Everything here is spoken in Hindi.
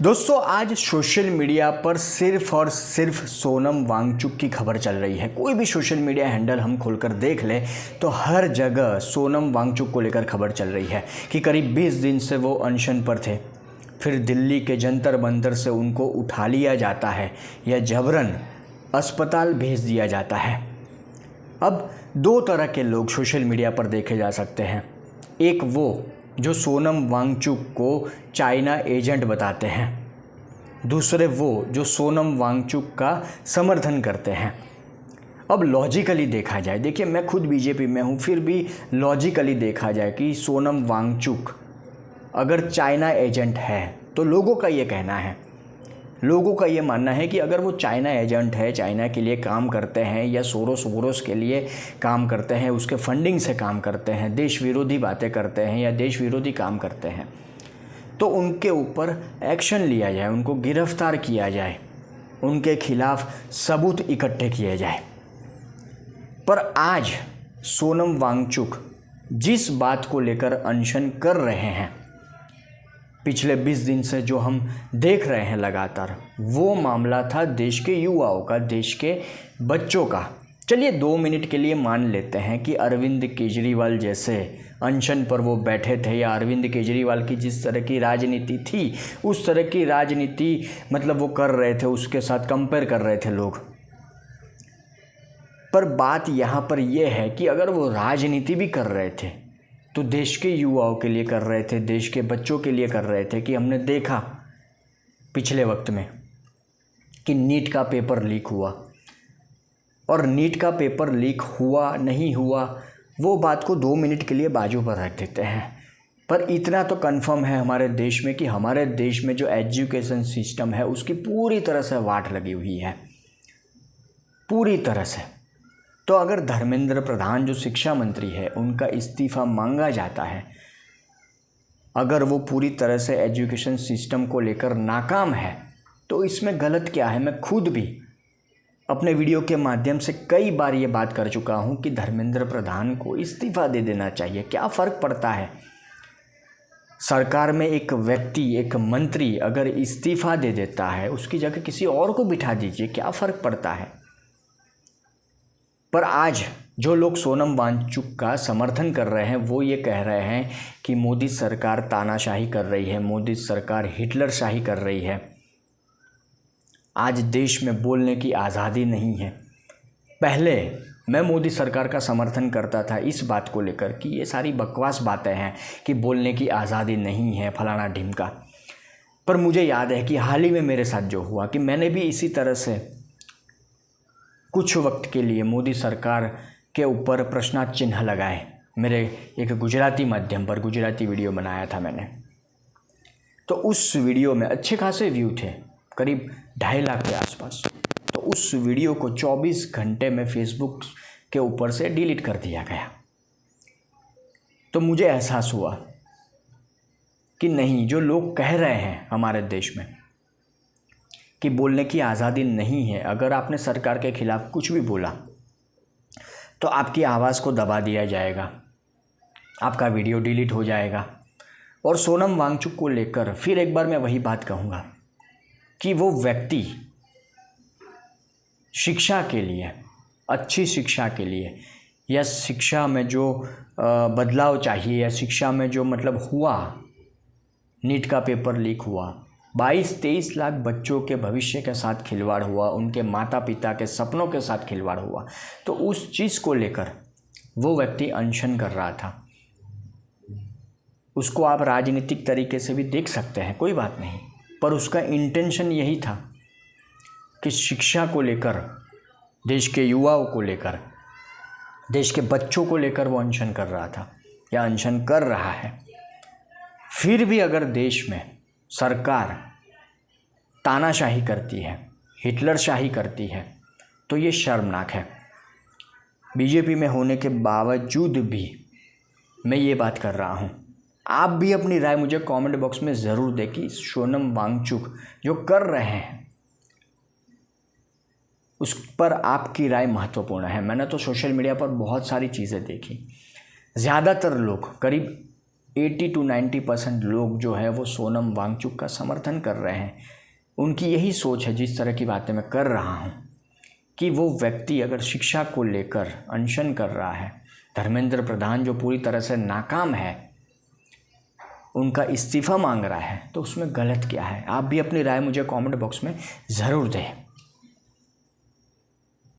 दोस्तों आज सोशल मीडिया पर सिर्फ और सिर्फ सोनम वांगचुक की खबर चल रही है। कोई भी सोशल मीडिया हैंडल हम खोलकर देख लें तो हर जगह सोनम वांगचुक को लेकर खबर चल रही है कि करीब 20 दिन से वो अनशन पर थे। फिर दिल्ली के जंतर मंतर से उनको उठा लिया जाता है या जबरन अस्पताल भेज दिया जाता है। अब दो तरह के लोग सोशल मीडिया पर देखे जा सकते हैं। एक वो जो सोनम वांगचुक को चाइना एजेंट बताते हैं, दूसरे वो जो सोनम वांगचुक का समर्थन करते हैं। अब लॉजिकली देखा जाए, देखिए मैं खुद बीजेपी में हूँ, फिर भी लॉजिकली देखा जाए कि सोनम वांगचुक अगर चाइना एजेंट है तो लोगों का ये कहना है, लोगों का ये मानना है कि अगर वो चाइना एजेंट है, चाइना के लिए काम करते हैं या सोरोस के लिए काम करते हैं, उसके फंडिंग से काम करते हैं, देश विरोधी बातें करते हैं या देश विरोधी काम करते हैं, तो उनके ऊपर एक्शन लिया जाए, उनको गिरफ्तार किया जाए, उनके खिलाफ सबूत इकट्ठे किए जाए। पर आज सोनम वांगचुक जिस बात को लेकर अनशन कर रहे हैं, पिछले 20 दिन से जो हम देख रहे हैं लगातार, वो मामला था देश के युवाओं का, देश के बच्चों का। चलिए 2 मिनट के लिए मान लेते हैं कि अरविंद केजरीवाल जैसे अनशन पर वो बैठे थे या अरविंद केजरीवाल की जिस तरह की राजनीति थी उस तरह की राजनीति मतलब वो कर रहे थे, उसके साथ कंपेयर कर रहे थे लोग। पर बात यहाँ पर यह है कि अगर वो राजनीति भी कर रहे थे तो देश के युवाओं के लिए कर रहे थे, देश के बच्चों के लिए कर रहे थे। कि हमने देखा पिछले वक्त में कि नीट का पेपर लीक हुआ, और नीट का पेपर लीक हुआ नहीं हुआ वो बात को 2 मिनट के लिए बाजू पर रख देते हैं। पर इतना तो कंफर्म है हमारे देश में कि हमारे देश में जो एजुकेशन सिस्टम है उसकी पूरी तरह से वाट लगी हुई है, पूरी तरह से। तो अगर धर्मेंद्र प्रधान जो शिक्षा मंत्री है उनका इस्तीफ़ा मांगा जाता है, अगर वो पूरी तरह से एजुकेशन सिस्टम को लेकर नाकाम है, तो इसमें गलत क्या है। मैं खुद भी अपने वीडियो के माध्यम से कई बार ये बात कर चुका हूँ कि धर्मेंद्र प्रधान को इस्तीफ़ा दे देना चाहिए। क्या फ़र्क पड़ता है, सरकार में एक व्यक्ति, एक मंत्री अगर इस्तीफ़ा दे देता है, उसकी जगह किसी और को बिठा दीजिए, क्या फ़र्क पड़ता है। पर आज जो लोग सोनम वांगचुक का समर्थन कर रहे हैं वो ये कह रहे हैं कि मोदी सरकार तानाशाही कर रही है, मोदी सरकार हिटलर शाही कर रही है, आज देश में बोलने की आज़ादी नहीं है। पहले मैं मोदी सरकार का समर्थन करता था इस बात को लेकर कि ये सारी बकवास बातें हैं कि बोलने की आज़ादी नहीं है, फलाना ढिमका। पर मुझे याद है कि हाल ही में मेरे साथ जो हुआ कि मैंने भी इसी तरह से कुछ वक्त के लिए मोदी सरकार के ऊपर प्रश्नार्थ चिन्ह लगाए। मेरे एक गुजराती माध्यम पर गुजराती वीडियो बनाया था मैंने, तो उस वीडियो में अच्छे खासे व्यू थे, करीब 2.5 लाख के आसपास। तो उस वीडियो को 24 घंटे में फेसबुक के ऊपर से डिलीट कर दिया गया। तो मुझे एहसास हुआ कि नहीं, जो लोग कह रहे हैं हमारे देश में कि बोलने की आज़ादी नहीं है, अगर आपने सरकार के खिलाफ कुछ भी बोला तो आपकी आवाज़ को दबा दिया जाएगा, आपका वीडियो डिलीट हो जाएगा। और सोनम वांगचुक को लेकर फिर एक बार मैं वही बात कहूँगा कि वो व्यक्ति शिक्षा के लिए, अच्छी शिक्षा के लिए, या शिक्षा में जो बदलाव चाहिए, या शिक्षा में जो मतलब हुआ, नीट का पेपर लीक हुआ, 22-23 लाख बच्चों के भविष्य के साथ खिलवाड़ हुआ, उनके माता पिता के सपनों के साथ खिलवाड़ हुआ। तो उस चीज़ को लेकर वो व्यक्ति अनशन कर रहा था। उसको आप राजनीतिक तरीके से भी देख सकते हैं, कोई बात नहीं, पर उसका इंटेंशन यही था कि शिक्षा को लेकर, देश के युवाओं को लेकर, देश के बच्चों को लेकर वो अनशन कर रहा था या अनशन कर रहा है। फिर भी अगर देश में सरकार तानाशाही करती है, हिटलरशाही करती है, तो ये शर्मनाक है। बीजेपी में होने के बावजूद भी मैं ये बात कर रहा हूँ। आप भी अपनी राय मुझे कमेंट बॉक्स में ज़रूर दें कि सोनम वांगचुक जो कर रहे हैं उस पर आपकी राय महत्वपूर्ण है। मैंने तो सोशल मीडिया पर बहुत सारी चीज़ें देखी, ज़्यादातर लोग, करीब 80 to 90% लोग जो है वो सोनम वांगचुक का समर्थन कर रहे हैं। उनकी यही सोच है, जिस तरह की बातें मैं कर रहा हूँ, कि वो व्यक्ति अगर शिक्षा को लेकर अनशन कर रहा है, धर्मेंद्र प्रधान जो पूरी तरह से नाकाम है, उनका इस्तीफ़ा मांग रहा है, तो उसमें गलत क्या है। आप भी अपनी राय मुझे कमेंट बॉक्स में ज़रूर दें।